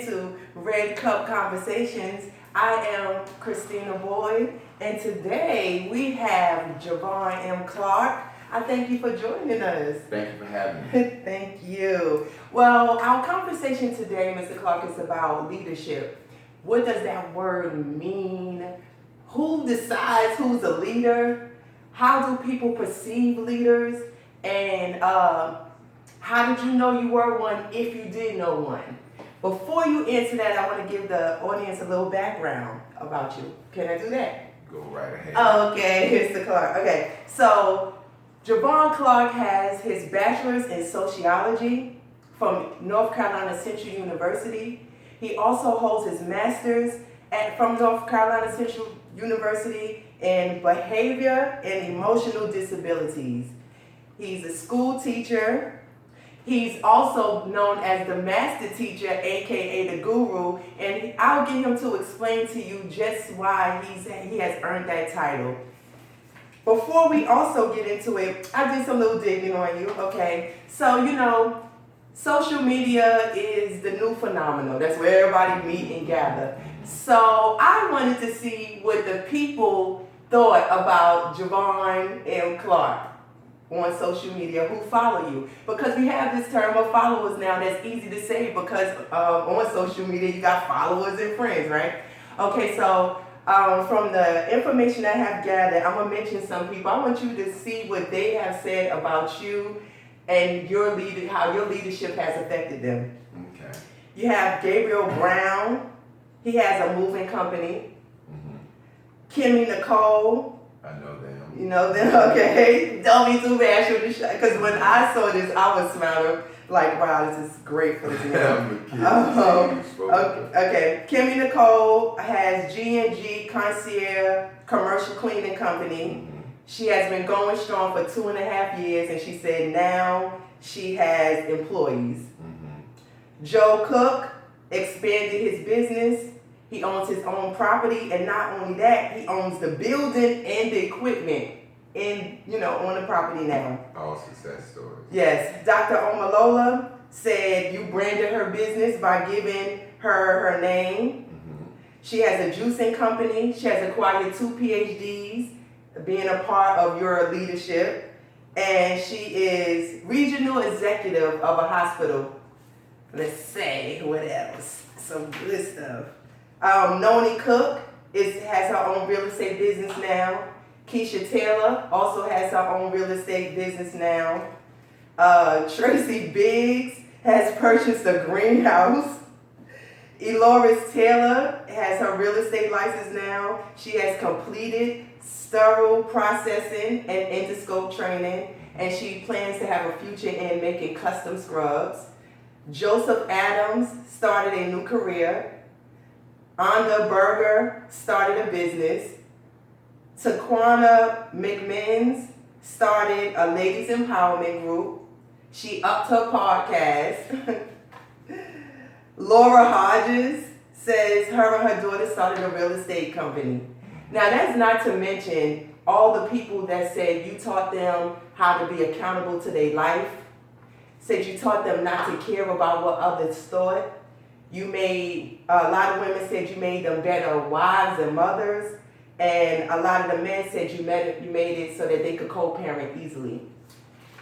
To Red Cup Conversations. I am Christina Boyd, and today we have Javon M. Clark. I thank you for joining us. Thank you for having me. Thank you. Well, our conversation today, Mr. Clark, is about leadership. What does that word mean? Who decides who's a leader? How do people perceive leaders? And how did you know you were one if you did know one? Before you answer that, I want to give the audience a little background about you. Can I do that? Go right ahead. Okay, Mr. Clark. Okay, so Javon Clark has his bachelor's in sociology from North Carolina Central University. He also holds his master's from North Carolina Central University in behavior and emotional disabilities. He's a school teacher. He's also known as the master teacher, aka the guru, and I'll get him to explain to you just why he has earned that title. Before we also get into it, I did some little digging on you, okay? So, social media is the new phenomenon. That's where everybody meet and gather. So I wanted to see what the people thought about Javon M. Clark on social media who follow you, because we have this term of followers now that's easy to say because on social media you got followers and friends, right? Okay, so from the information I have gathered, I'm gonna mention some people. I want you to see what they have said about you and how your leadership has affected them. Okay. You have Gabriel Brown. He has a moving company. Kimmy Nicole. I know them. You know them, okay? Don't be too bashful, because when I saw this, I was smiling like, wow, this is great for this man. Okay, Kimmy Nicole has G&G Concierge Commercial Cleaning Company. She has been going strong for 2.5 years, and she said now she has employees. Joe Cook expanded his business. He owns his own property, and not only that, he owns the building and the equipment on the property now. All success stories. Yes. Dr. Omalola said you branded her business by giving her name. She has a juicing company. She has acquired 2 PhDs, being a part of your leadership. And she is regional executive of a hospital. Let's say, what else? Some good stuff. Noni Cook has her own real estate business now. Keisha Taylor also has her own real estate business now. Tracy Biggs has purchased a greenhouse. Eloris Taylor has her real estate license now. She has completed sterile processing and endoscope training, and she plans to have a future in making custom scrubs. Joseph Adams started a new career. Anda Berger started a business. Taquana McMins started a ladies empowerment group. She upped her podcast. Laura Hodges says her and her daughter started a real estate company. Now that's not to mention all the people that said you taught them how to be accountable to their life. Said you taught them not to care about what others thought. You made, a lot of women said you made them better wives and mothers, and a lot of the men said you made it so that they could co-parent easily.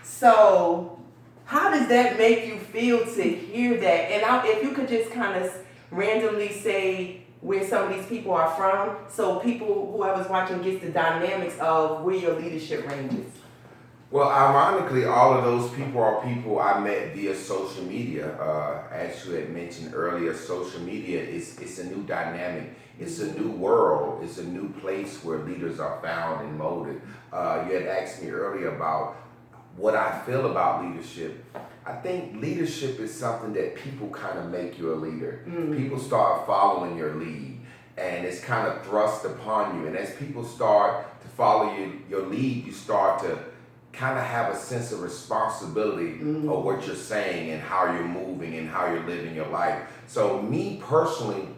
So how does that make you feel to hear that? And if you could just kind of randomly say where some of these people are from, so whoever's watching gets the dynamics of where your leadership ranges. Well, ironically, all of those people are people I met via social media. As you had mentioned earlier, social media it's a new dynamic. It's a new world. It's a new place where leaders are found and molded. You had asked me earlier about what I feel about leadership. I think leadership is something that people kind of make you a leader. People start following your lead, and it's kind of thrust upon you. And as people start to follow your lead, you start to kind of have a sense of responsibility of what you're saying and how you're moving and how you're living your life. So me personally,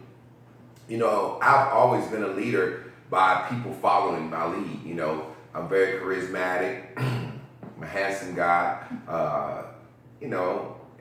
I've always been a leader by people following my lead. I'm very charismatic. I'm a handsome guy,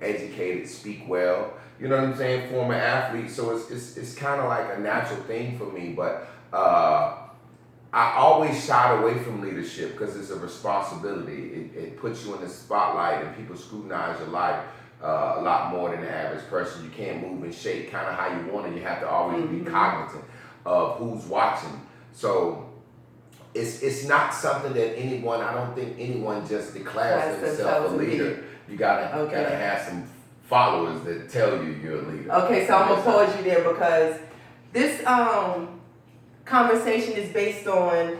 educated, speak well. You know what I'm saying? Former athlete. So it's kind of like a natural thing for me. But I always shied away from leadership because it's a responsibility. It puts you in the spotlight and people scrutinize your life a lot more than the average person. You can't move and shake kind of how you want, and you have to always be cognizant of who's watching. So it's not something that anyone, I don't think anyone just declares themselves a leader. You gotta have some followers that tell you you're a leader. Okay, so I'm gonna pause you there because this conversation is based on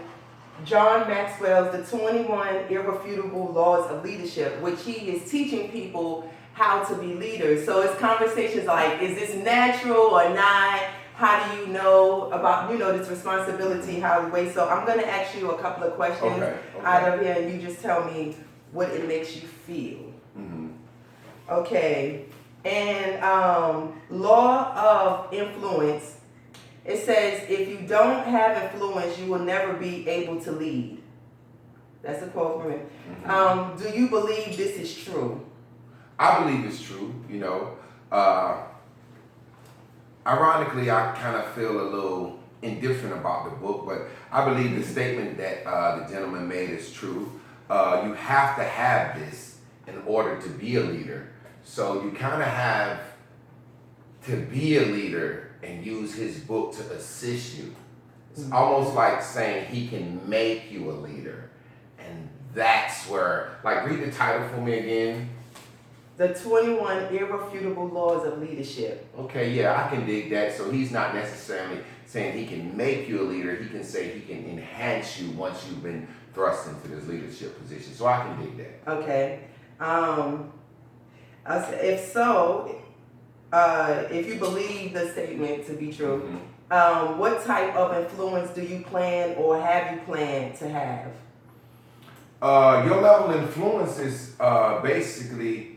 John Maxwell's The 21 Irrefutable Laws of Leadership, which he is teaching people how to be leaders. So it's conversations like, is this natural or not? How do you know about, this responsibility, how it weighs? So I'm going to ask you a couple of questions out of here, and you just tell me what it makes you feel. Mm-hmm. Okay. And law of influence. It says, if you don't have influence, you will never be able to lead. That's a quote from it. Mm-hmm. Do you believe this is true? I believe it's true, Ironically, I kind of feel a little indifferent about the book, but I believe the statement that the gentleman made is true. You have to have this in order to be a leader. So you kind of have to be a leader and use his book to assist you. It's almost like saying he can make you a leader. And that's where, read the title for me again. The 21 Irrefutable Laws of Leadership. Okay, yeah, I can dig that. So he's not necessarily saying he can make you a leader. He can say he can enhance you once you've been thrust into this leadership position. So I can dig that. Okay. If so, if you believe the statement to be true, what type of influence do you plan or have you planned to have? Your level of influence is basically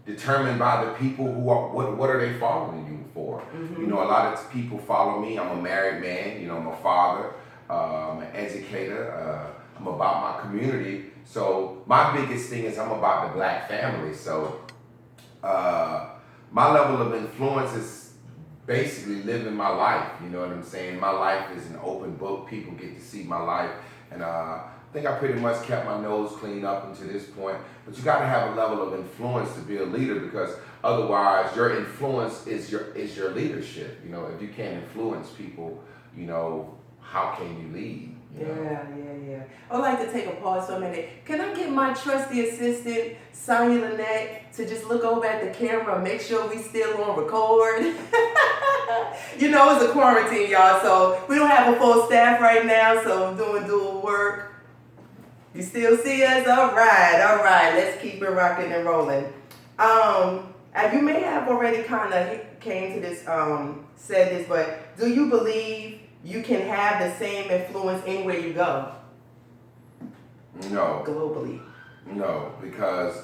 determined by the people who are, what are they following you for? A lot of people follow me. I'm a married man, I'm a father, I'm an educator, I'm about my community. So my biggest thing is I'm about the black family. So my level of influence is basically living my life, you know what I'm saying? My life is an open book. People get to see my life, and I think I pretty much kept my nose clean up until this point. But you got to have a level of influence to be a leader, because otherwise your influence is your leadership. If you can't influence people, how can you lead? Yeah. I'd like to take a pause for a minute. Can I get my trusty assistant, Sonia Lynette, to just look over at the camera, make sure we still on record? It's a quarantine, y'all, so we don't have a full staff right now, so I'm doing dual work. You still see us? All right. Let's keep it rocking and rolling. You may have already kind of came to this, said this, but do you believe you can have the same influence anywhere you go? No. Globally. No, because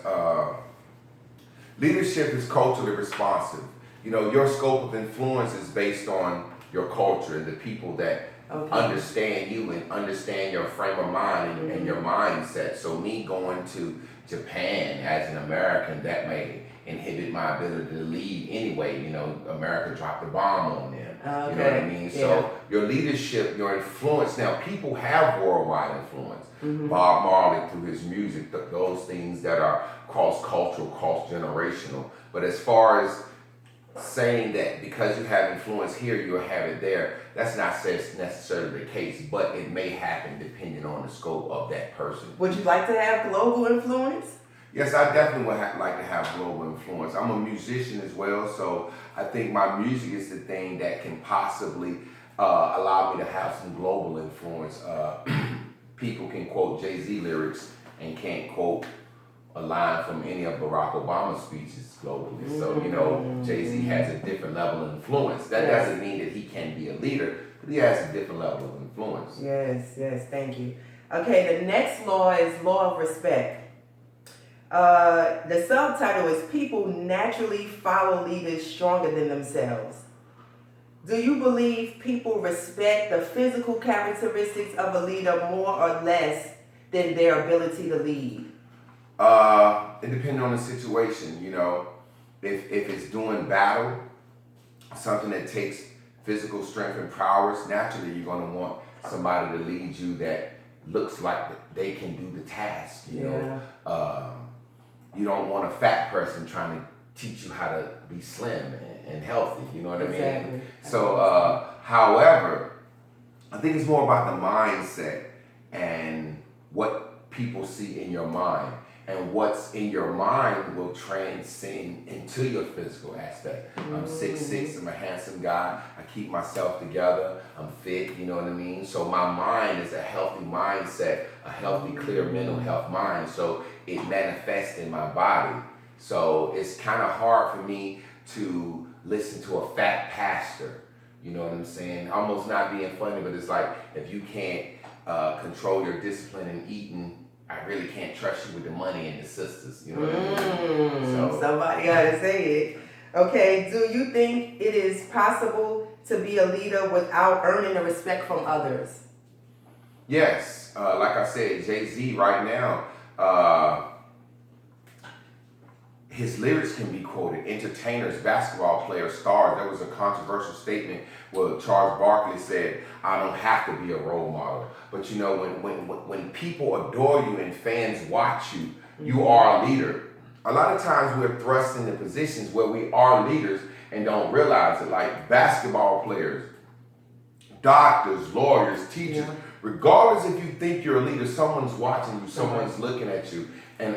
leadership is culturally responsive. Your scope of influence is based on your culture and the people that understand you and understand your frame of mind and your mindset. So me going to Japan as an American, that may inhibit my ability to lead anyway. America dropped the bomb on them. You know what I mean? Yeah. So your leadership, your influence, now people have worldwide influence. Bob Marley through his music, those things that are cross-cultural, cross-generational. But as far as saying that because you have influence here, you'll have it there, that's not necessarily the case, but it may happen depending on the scope of that person. Would you like to have global influence? Yes, I definitely would like to have global influence. I'm a musician as well, so I think my music is the thing that can possibly allow me to have some global influence. People can quote Jay-Z lyrics and can't quote a line from any of Barack Obama's speeches globally. So, Jay-Z has a different level of influence. That doesn't mean that he can be a leader, but he has a different level of influence. Yes, thank you. Okay, the next law is law of respect. The subtitle is People Naturally Follow Leaders Stronger Than Themselves. Do you believe people respect the physical characteristics of a leader more or less than their ability to lead? It depends on the situation, if it's doing battle, something that takes physical strength and prowess, naturally you're going to want somebody to lead you that looks like they can do the task. You know, you don't want a fat person trying to teach you how to be slim and healthy. You know what I mean? So, however, I think it's more about the mindset and what people see in your mind. And what's in your mind will transcend into your physical aspect. I'm 6'6", I'm a handsome guy, I keep myself together, I'm fit, you know what I mean? So my mind is a healthy mindset, a healthy, clear mental health mind, so it manifests in my body. So it's kind of hard for me to listen to a fat pastor, you know what I'm saying? Almost not being funny, but it's like, if you can't control your discipline in eating, I really can't trust you with the money and the sisters, you know what I mean? So, somebody gotta say it. Okay, do you think it is possible to be a leader without earning the respect from others? Yes, like I said, Jay-Z right now, his lyrics can be quoted. Entertainers, basketball players, stars. There was a controversial statement where Charles Barkley said, "I don't have to be a role model." But you know, when people adore you and fans watch you, you are a leader. A lot of times we're thrust into positions where we are leaders and don't realize it, like basketball players, doctors, lawyers, teachers. Regardless if you think you're a leader, someone's watching you, someone's looking at you. And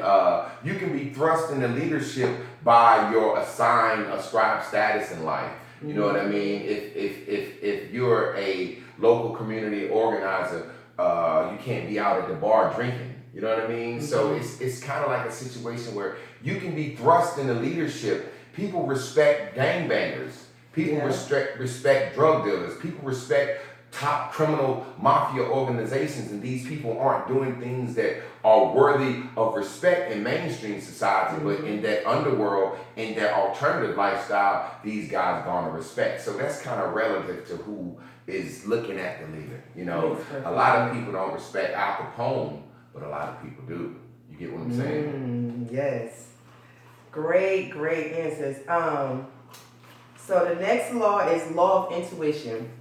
you can be thrust into leadership by your ascribed status in life. You know what I mean? If you're a local community organizer, you can't be out at the bar drinking. You know what I mean? So it's kind of like a situation where you can be thrust into leadership. People respect gangbangers. People respect drug dealers. People respect top criminal mafia organizations, and these people aren't doing things that are worthy of respect in mainstream society, but in that underworld, in their alternative lifestyle, these guys garner respect. So that's kind of relative to who is looking at the leader. You know, a lot of people don't respect Al Capone, but a lot of people do. You get what I'm saying? Yes. Great answers. So the next law is law of intuition.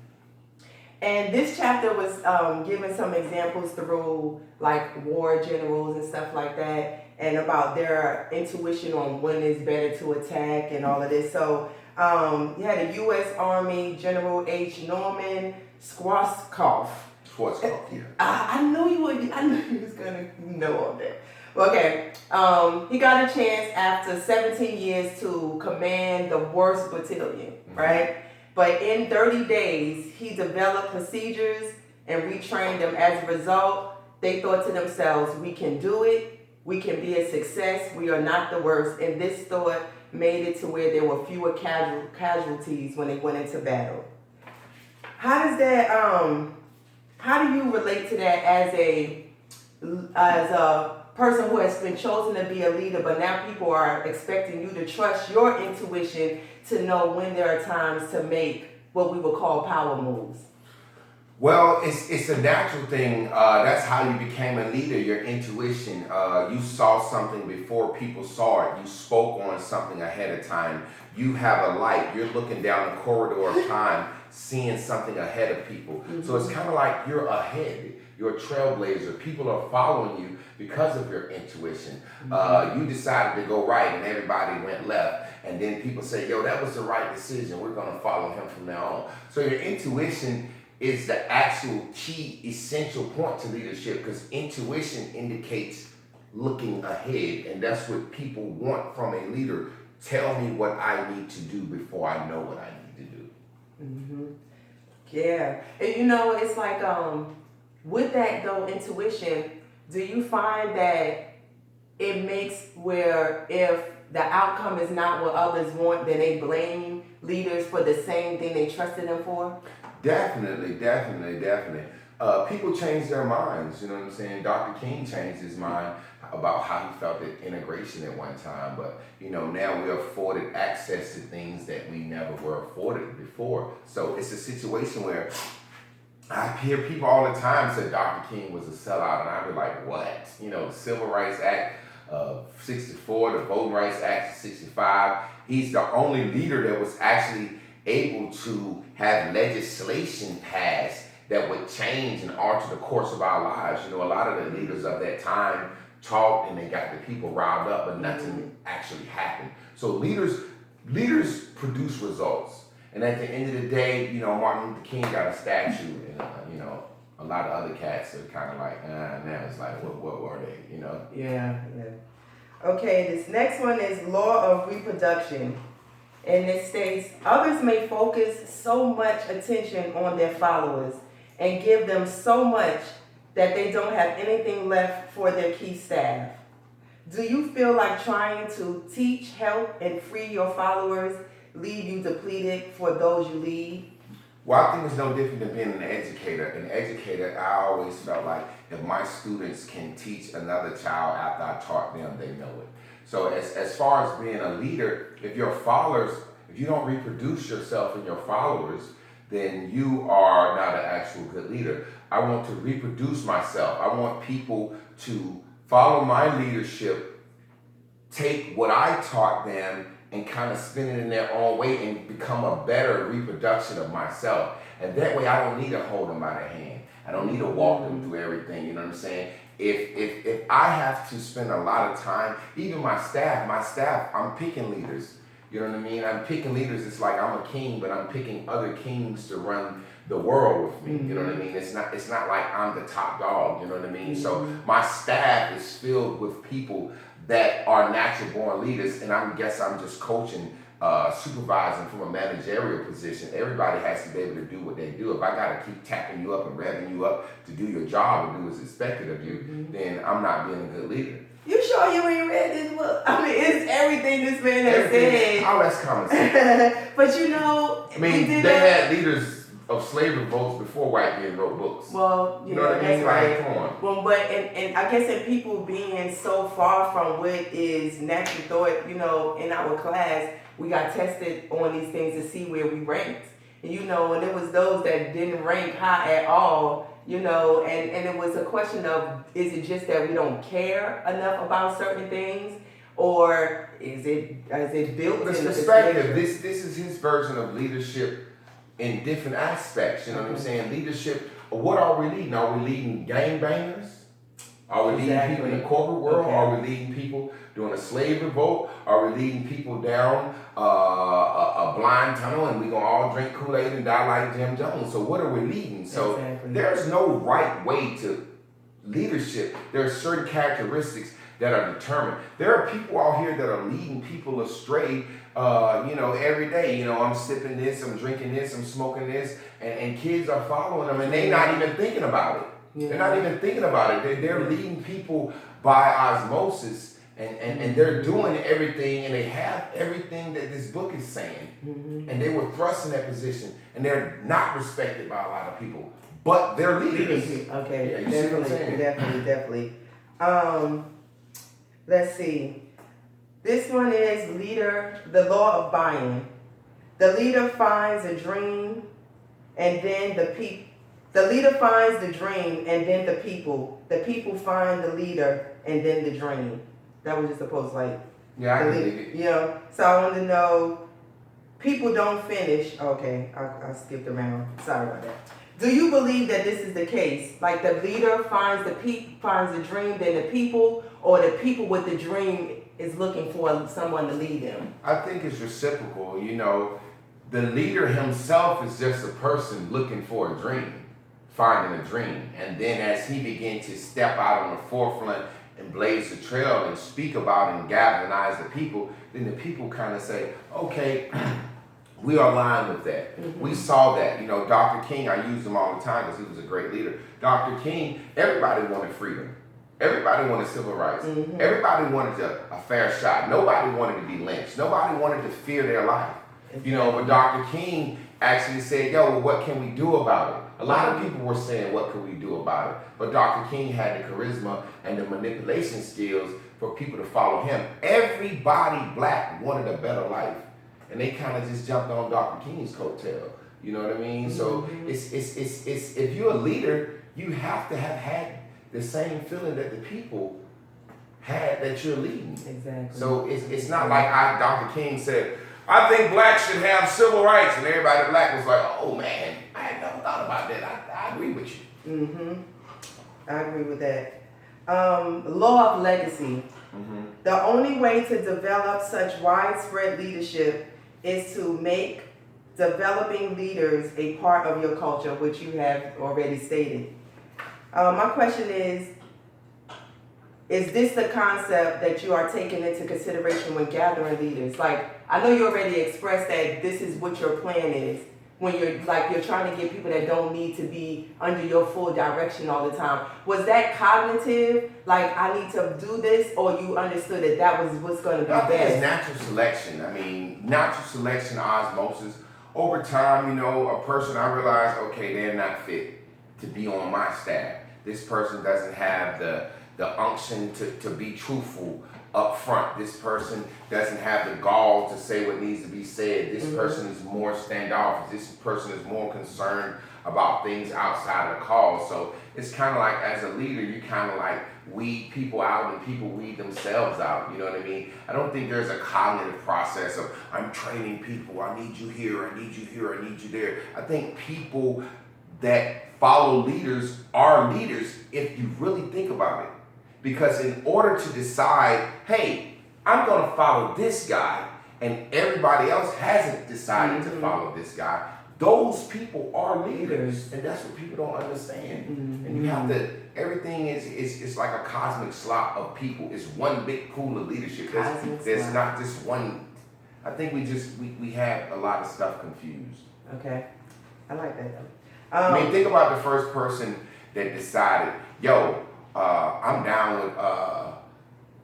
And this chapter was giving some examples through like war generals and stuff like that, and about their intuition on when it's better to attack and all of this. So you had a U.S. Army General H. Norman Schwarzkopf. Yeah. I knew you was gonna know all that. Okay, he got a chance after 17 years to command the worst battalion, right? But in 30 days, he developed procedures and retrained them. As a result, they thought to themselves, we can do it. We can be a success. We are not the worst. And this thought made it to where there were fewer casualties when they went into battle. How does that, how do you relate to that as a person who has been chosen to be a leader, but now people are expecting you to trust your intuition to know when there are times to make what we would call power moves? Well, it's a natural thing. That's how you became a leader, your intuition. You saw something before people saw it. You spoke on something ahead of time. You have a light. You're looking down the corridor of time, seeing something ahead of people. So it's kind of like you're ahead. You're a trailblazer. People are following you because of your intuition. You decided to go right and everybody went left. And then people say, yo, that was the right decision. We're going to follow him from now on. So your intuition is the actual key essential point to leadership, because intuition indicates looking ahead. And that's what people want from a leader. Tell me what I need to do before I know what I need to do. Yeah. And you know, it's like, with that though, intuition, do you find that it makes where if the outcome is not what others want, then they blame leaders for the same thing they trusted them for? Definitely. People change their minds, you know what I'm saying? Dr. King changed his mind about how he felt at integration at one time, but you know, now we're afforded access to things that we never were afforded before. So it's a situation where I hear people all the time say Dr. King was a sellout, and I'd be like, what? You know, the Civil Rights Act of 64, the Voting Rights Act of 65. He's the only leader that was actually able to have legislation passed that would change and alter the course of our lives. You know, a lot of the leaders of that time talked and they got the people riled up, but nothing actually happened. So leaders produce results. And at the end of the day, you know, Martin Luther King got a statue, and you know, a lot of other cats are kind of like, now it's like, what were they? You know? Yeah. Okay, this next one is law of reproduction. And it states, others may focus so much attention on their followers and give them so much that they don't have anything left for their key staff. Do you feel like trying to teach, help, and free your followers leave you depleted for those you lead? Well, I think it's no different than being an educator. An educator, I always felt like if my students can teach another child after I taught them, they know it. So as far as being a leader, if your followers, if you don't reproduce yourself in your followers, then you are not an actual good leader. I want to reproduce myself. I want people to follow my leadership, take what I taught them and kind of spin it in their own way and become a better reproduction of myself. And that way I don't need to hold them by the hand. I don't need to walk them through everything, you know what I'm saying? If I have to spend a lot of time, even my staff, I'm picking leaders. You know what I mean? I'm picking leaders. It's like I'm a king, but I'm picking other kings to run the world with me. You know what I mean? It's not like I'm the top dog. You know what I mean? So my staff is filled with people that are natural born leaders, and I guess I'm just coaching, supervising from a managerial position. Everybody has to be able to do what they do. If I got to keep tapping you up and revving you up to do your job and do what's expected of you, then I'm not being a good leader. You sure you ain't read this book? I mean, it's everything this man has said. Oh, that's common sense. But you know, I mean, they had leaders of slavery votes before white men wrote books. Well, you know what I mean? right. Like, come on. Well, but and I guess in people being so far from what is natural thought, you know, in our class, we got tested on these things to see where we ranked. And you know, and it was those that didn't rank high at all. You know, and it was a question of, is it just that we don't care enough about certain things, or is it built in the perspective? This is his version of leadership in different aspects. You know what I'm saying? Leadership. What are we leading? Are we leading gangbangers? Are we leading people in the corporate world? Okay. Are we leading people doing a slave revolt? Are we leading people down a blind tunnel and we're going to all drink Kool-Aid and die like Jim Jones? So what are we leading? So there's no right way to leadership. There are certain characteristics that are determined. There are people out here that are leading people astray, you know, every day. You know, I'm sipping this, I'm drinking this, I'm smoking this, and kids are following them and they're not even thinking about it. Yeah. They're not even thinking about it. They're leading people by osmosis, and they're doing everything, and they have everything that this book is saying. And they were thrust in that position, and they're not respected by a lot of people, but they're leaders. Okay, yeah, definitely. Let's see. This one is the law of buying. The leader finds a dream, and then the leader finds the dream, and then the people find the leader, and then the dream. That was just supposed like, yeah, I can believe it. You know, so I wanted to know, people don't finish. Okay, I skipped around. Sorry about that. Do you believe that this is the case? Like the leader finds the dream, then the people, or the people with the dream is looking for someone to lead them? I think it's reciprocal. You know, the leader himself is just a person looking for a dream, finding a dream. And then as he begins to step out on the forefront and blaze the trail and speak about and galvanize the people, then the people kind of say, okay, we are aligned with that. We saw that. You know, Dr. King, I use him all the time because he was a great leader. Dr. King, everybody wanted freedom. Everybody wanted civil rights. Everybody wanted a fair shot. Nobody wanted to be lynched. Nobody wanted to fear their life. You know, but Dr. King actually said, yo, well, what can we do about it? A lot of people were saying, what can we do about it? But Dr. King had the charisma and the manipulation skills for people to follow him. Everybody black wanted a better life. And they kind of just jumped on Dr. King's coattail. You know what I mean? So it's if you're a leader, you have to have had the same feeling that the people had that you're leading. Exactly. So it's not like Dr. King said, I think blacks should have civil rights, and everybody black was like, oh man, I had never thought about that. I agree with you. Mm-hmm. I agree with that. Law of legacy. Mm-hmm. The only way to develop such widespread leadership is to make developing leaders a part of your culture, which you have already stated. My question is this the concept that you are taking into consideration when gathering leaders? Like, I know you already expressed that this is what your plan is when you're trying to get people that don't need to be under your full direction all the time. Was that cognitive? Like, I need to do this, or you understood that was what's going to be I think it's best? natural selection. I mean, natural selection, osmosis. Over time, a person, I realize, okay, they're not fit to be on my staff. This person doesn't have the unction to be truthful up front. This person doesn't have the gall to say what needs to be said. This person is more standoffish. This person is more concerned about things outside of the call. So it's kind of like, as a leader, you kind of like weed people out and people weed themselves out. You know what I mean? I don't think there's a cognitive process of, I'm training people, I need you here, I need you here, I need you there. I think people that follow leaders are leaders if you really think about it. Because in order to decide, hey, I'm going to follow this guy, and everybody else hasn't decided to follow this guy, those people are leaders. And that's what people don't understand. And you have to, everything is like a cosmic slop of people. It's one big pool of leadership. There's not just one. I think we have a lot of stuff confused. Okay. I like that though. I mean, think about the first person that decided, yo, I'm down with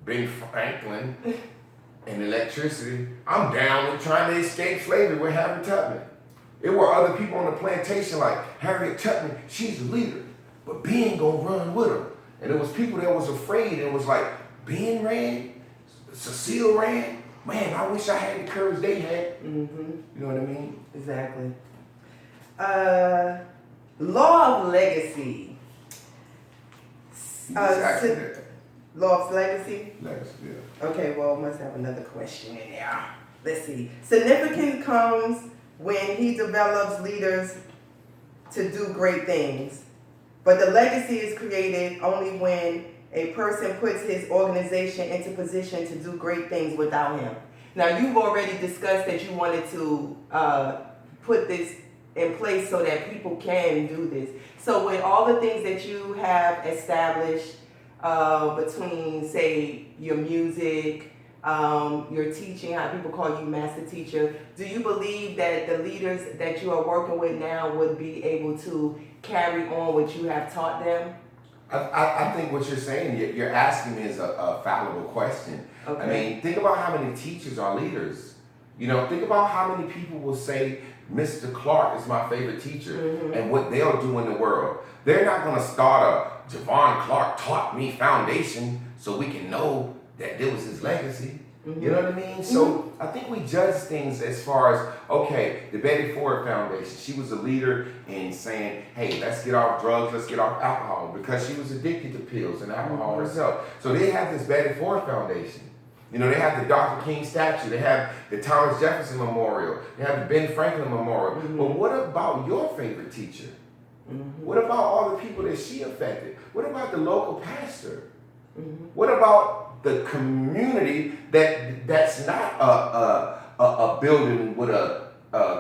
Ben Franklin and electricity. I'm down with trying to escape slavery with Harriet Tubman. There were other people on the plantation like Harriet Tubman, she's a leader, but Ben gonna run with her. And there was people that was afraid. It was like, Ben ran, Cecile ran. Man, I wish I had the courage they had. You know what I mean? Exactly. Law of legacy. Law of legacy? Legacy, yeah. Okay, well, must have another question in there. Let's see. Significance comes when he develops leaders to do great things. But the legacy is created only when a person puts his organization into position to do great things without him. Now, you've already discussed that you wanted to put this in place so that people can do this. So with all the things that you have established between, say, your music, your teaching, how people call you master teacher, do you believe that the leaders that you are working with now would be able to carry on what you have taught them? I think what you're saying, you're asking me is a fallible question. Okay. I mean, think about how many teachers are leaders. Think about how many people will say, Mr. Clark is my favorite teacher, and what they'll do in the world. They're not going to start a Javon Clark taught me foundation so we can know that there was his legacy. You know what I mean? So I think we judge things as far as, okay, the Betty Ford Foundation, she was a leader in saying, hey, let's get off drugs, let's get off alcohol, because she was addicted to pills and alcohol herself. So they have this Betty Ford Foundation. They have the Dr. King statue, they have the Thomas Jefferson Memorial, they have the Ben Franklin Memorial. But what about your favorite teacher? What about all the people that she affected? What about the local pastor? What about the community that's not a building with a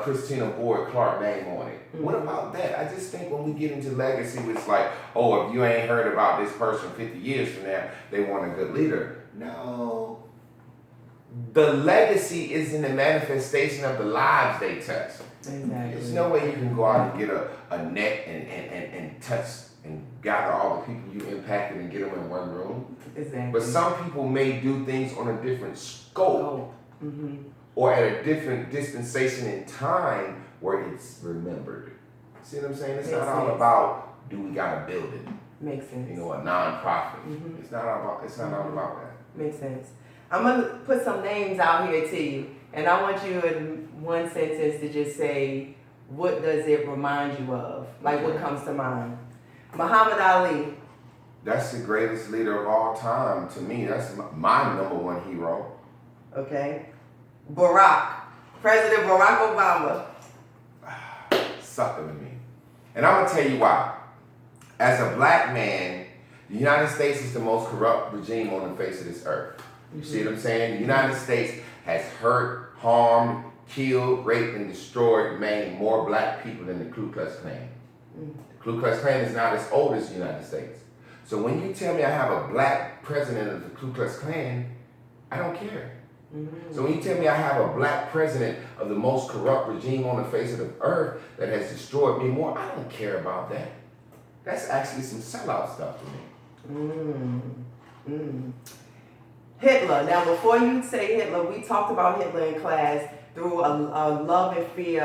Christina Boyd Clark name on it? What about that? I just think when we get into legacy, it's like, oh, if you ain't heard about this person 50 years from now, they want a good leader. No. The legacy is in the manifestation of the lives they touch. Exactly. There's no way you can go out and get a net and touch and gather all the people you impacted and get them in one room. Exactly. But some people may do things on a different scope or at a different dispensation in time where it's remembered. See what I'm saying? It's not all about, do we got a building? Makes sense. A nonprofit. It's not all about that. Makes sense. I'm going to put some names out here to you, and I want you in one sentence to just say, what does it remind you of? Like, what comes to mind? Muhammad Ali. That's the greatest leader of all time to me. That's my number one hero. Okay. President Barack Obama. Sucker to me. And I'm going to tell you why. As a black man, the United States is the most corrupt regime on the face of this earth. You see what I'm saying? The United States has hurt, harmed, killed, raped, and destroyed, maimed more black people than the Ku Klux Klan. The Ku Klux Klan is not as old as the United States. So when you tell me I have a black president of the Ku Klux Klan, I don't care. So when you tell me I have a black president of the most corrupt regime on the face of the earth that has destroyed me more, I don't care about that. That's actually some sellout stuff to me. Hitler. Now, before you say Hitler, we talked about Hitler in class through a love and fear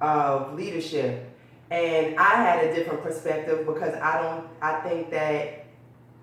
of leadership. And I had a different perspective because I think that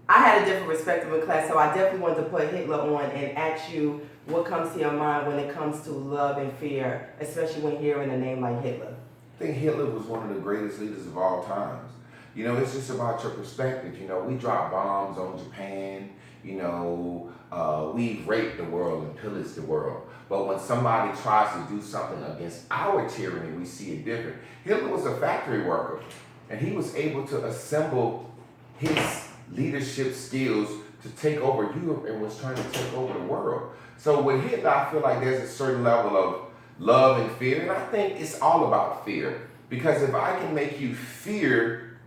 I had a different perspective in class, so I definitely wanted to put Hitler on and ask you what comes to your mind when it comes to love and fear, especially when hearing a name like Hitler. I think Hitler was one of the greatest leaders of all times. You know, it's just about your perspective. You know, we dropped bombs on Japan. You know, we raped the world and pillaged the world. But when somebody tries to do something against our tyranny, we see it different. Hitler was a factory worker, and he was able to assemble his leadership skills to take over Europe and was trying to take over the world. So with Hitler, I feel like there's a certain level of love and fear, and I think it's all about fear. Because if I can make you fear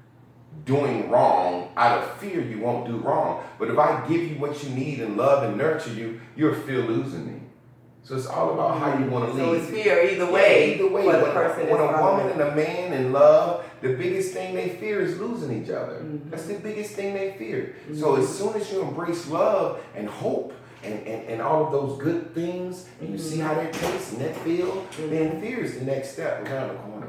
doing wrong, out of fear you won't do wrong. But if I give you what you need and love and nurture you, you'll feel losing me. So it's all about how you want to lead. So it's fear either way. Yeah, either way. For the person when a woman and a man in love, the biggest thing they fear is losing each other. That's the biggest thing they fear. So as soon as you embrace love and hope and all of those good things, and you see how that tastes and that feel, then fear is the next step around the corner.